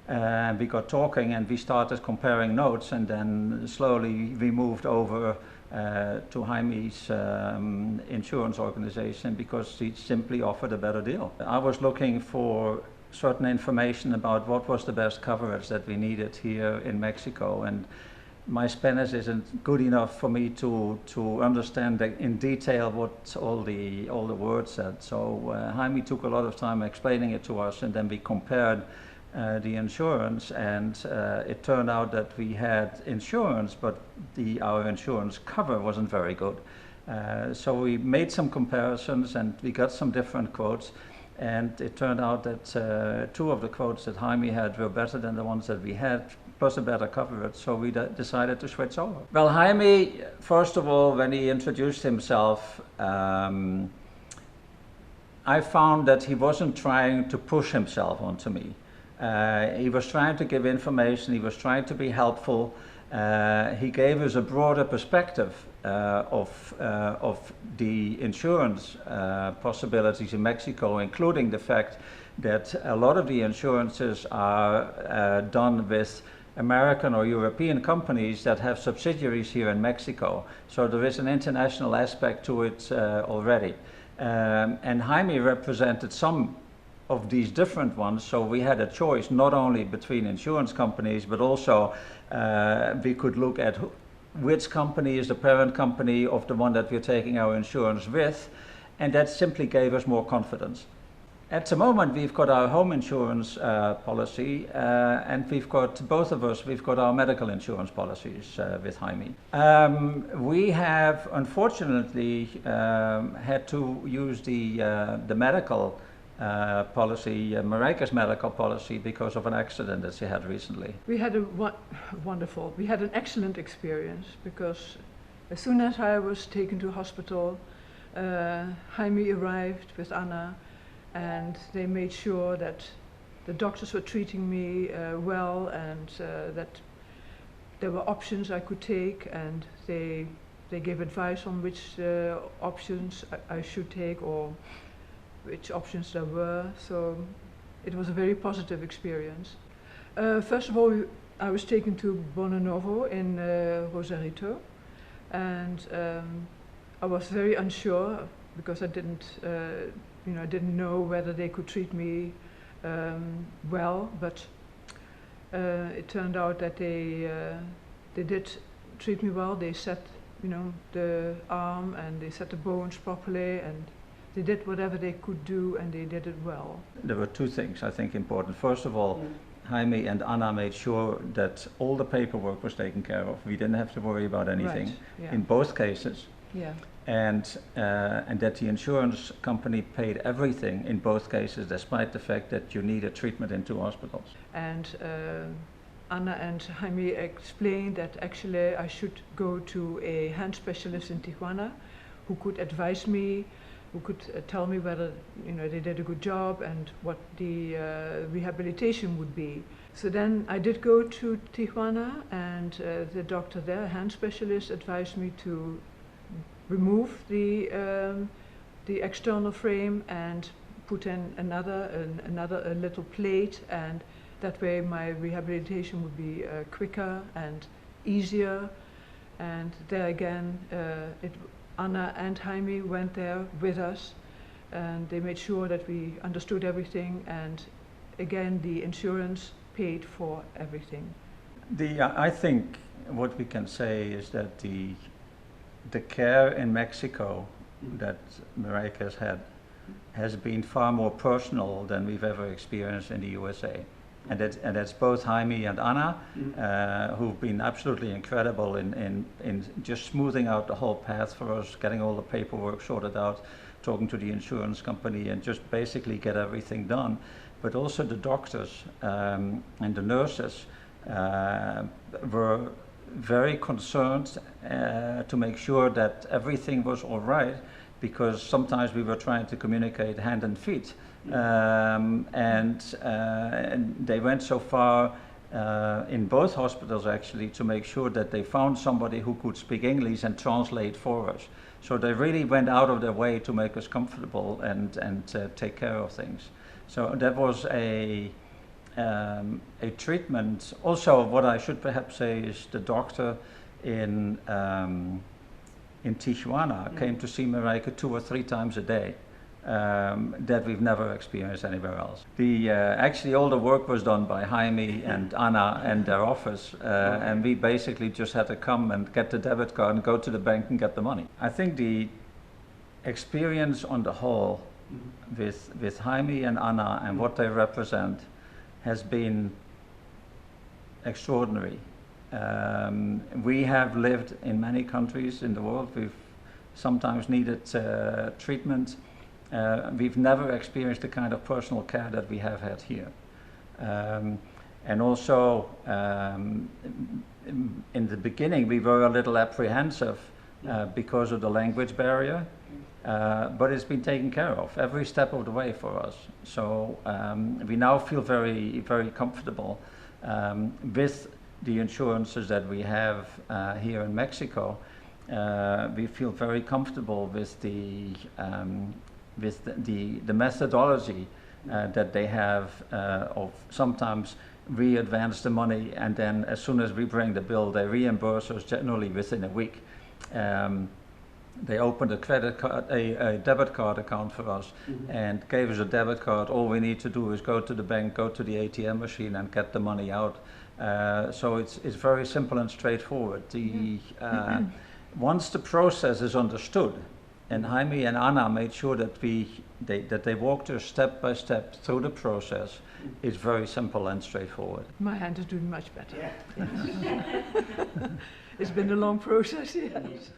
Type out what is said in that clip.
We got talking and we started comparing notes, and then slowly we moved over to Jaime's insurance organization because he simply offered a better deal. I was looking for certain information about what was the best coverage that we needed here in Mexico, and my Spanish isn't good enough for me to understand in detail what all the words said. So Jaime took a lot of time explaining it to us, and then we compared the insurance, and it turned out that we had insurance, but our insurance cover wasn't very good. So we made some comparisons and we got some different quotes, and it turned out that two of the quotes that Jaime had were better than the ones that we had, plus a better coverage, so we decided to switch over. Well, Jaime, first of all, when he introduced himself, I found that he wasn't trying to push himself onto me. He was trying to give information, he was trying to be helpful. He gave us a broader perspective of the insurance possibilities in Mexico, including the fact that a lot of the insurances are done with American or European companies that have subsidiaries here in Mexico. So there is an international aspect to it already. And Jaime represented some of these different ones, so we had a choice not only between insurance companies, but also we could look at which company is the parent company of the one that we're taking our insurance with, and that simply gave us more confidence. At the moment, we've got our home insurance policy, and we've got, both of us, we've got our medical insurance policies with Jaime. We have, unfortunately, had to use the medical policy, Marika's medical policy, because of an accident that she had recently. We had we had an excellent experience, because as soon as I was taken to hospital, Jaime arrived with Anna, and they made sure that the doctors were treating me well, and that there were options I could take, and they gave advice on which options I should take or which options there were. So it was a very positive experience. First of all, I was taken to Bono Novo in Rosarito, and I was very unsure because I didn't know whether they could treat me well, but it turned out that they did treat me well. They set, the arm, and they set the bones properly, and they did whatever they could do, and they did it well. There were two things I think important. First of all, Jaime and Anna made sure that all the paperwork was taken care of. We didn't have to worry about anything, right, yeah, in both cases. Yeah. And that the insurance company paid everything in both cases, despite the fact that you needed treatment in two hospitals. And Anna and Jaime explained that actually I should go to a hand specialist in Tijuana who could advise me, who could tell me whether they did a good job and what the rehabilitation would be. So then I did go to Tijuana, and the doctor there, a hand specialist, advised me to remove the external frame and put in another little plate, and that way my rehabilitation would be quicker and easier. And there again, Anna and Jaime went there with us, and they made sure that we understood everything, and again the insurance paid for everything. I think what we can say is that the care in Mexico that Marika has had has been far more personal than we've ever experienced in the USA. And that's both Jaime and Anna, who've been absolutely incredible in just smoothing out the whole path for us, getting all the paperwork sorted out, talking to the insurance company, and just basically get everything done. But also the doctors and the nurses were very concerned to make sure that everything was all right, because sometimes we were trying to communicate hand and feet. And they went so far in both hospitals actually to make sure that they found somebody who could speak English and translate for us. So they really went out of their way to make us comfortable and take care of things. So that was a a treatment. Also, what I should perhaps say is the doctor in Tijuana came to see Marijke 2 or 3 times a day. That we've never experienced anywhere else. Actually all the work was done by Jaime and Anna and their office, and we basically just had to come and get the debit card and go to the bank and get the money. I think the experience on the whole with Jaime and Anna and what they represent has been extraordinary. We have lived in many countries in the world. We've sometimes needed treatment. We've never experienced the kind of personal care that we have had here. And also, in the beginning, we were a little apprehensive because of the language barrier, but it's been taken care of every step of the way for us. So we now feel very, very comfortable with the insurances that we have here in Mexico. We feel very comfortable with the methodology that they have of sometimes we advance the money and then as soon as we bring the bill they reimburse us generally within a week. They opened a credit card, a debit card account for us and gave us a debit card. All we need to do is go to the bank, go to the ATM machine and get the money out. So it's very simple and straightforward. Once the process is understood, and Jaime and Anna made sure that they walked us step by step through the process. It's very simple and straightforward. My hand is doing much better. Yeah. It's been a long process, yes.